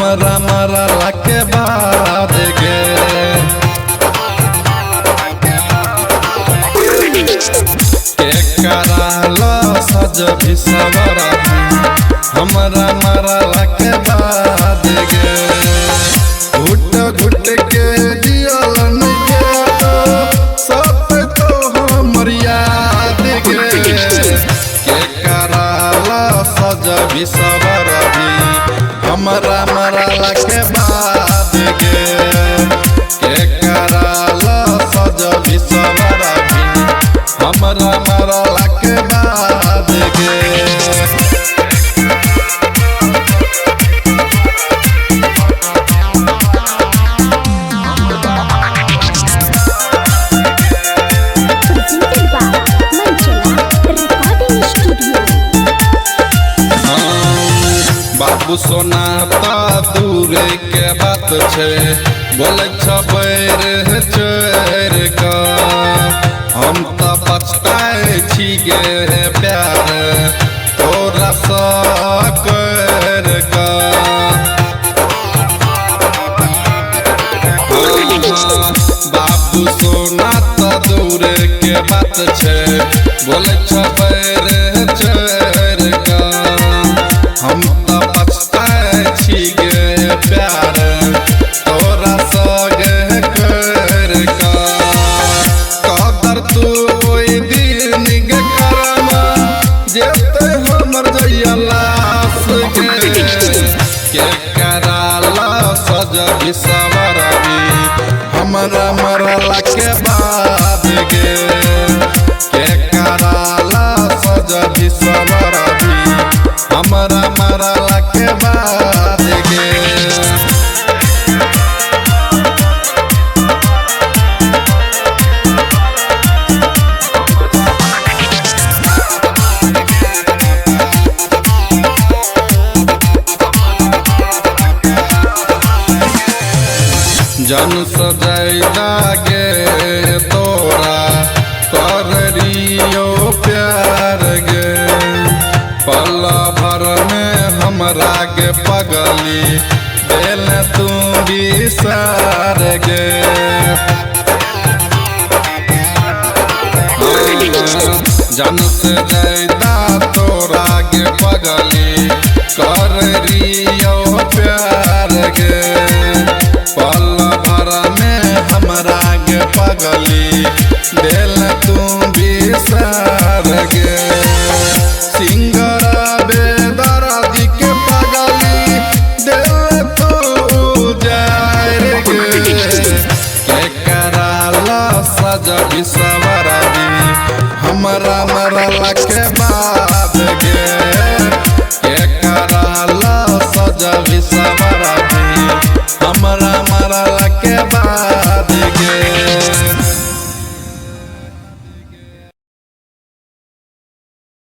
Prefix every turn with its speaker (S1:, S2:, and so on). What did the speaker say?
S1: हमरा मरला के बाद गे के कराला सज भी सवरा हमरा मरला के बाद गे घुट घुट के जियल नहीं सब तो हमर याद गे के कराला सज भी सवरा हमरा मरला के बाद गे के कराला सज भी सवरा हमरा मरला के बाद गे बाबू सोना ता दूरे के बात छे बोले छबैर चोर का हम तो पछताए छी गे प्यार तोरा सा कर का बाबू सोना ता दूरे के बात छे बोले छबैर चोर का हम तो पछताए छी गे प्यार तोरा सगे कर का कदर तू ओई दिन गे करमा जेते हमर जइया लाश गे के कराला सज भी सवरबी हमरा मरला के बाद गे के कराला सज भी सवरबी हमरा मरला के बाद गे जन सजैदा गे तोरा कररियो प्यार गे पल्ला भर में हमरा गे पगली दिल तू बिसार गे जन से जैदा तोरा गे पगली कररियो प्यार गे पल्ला भर में हमरा गे पगली दिल तू बिसार गे सिंगरा बेदर्दी के पगली दिल तू जाए गे के कराला सज भी सवरबी हमरा मरला के बाद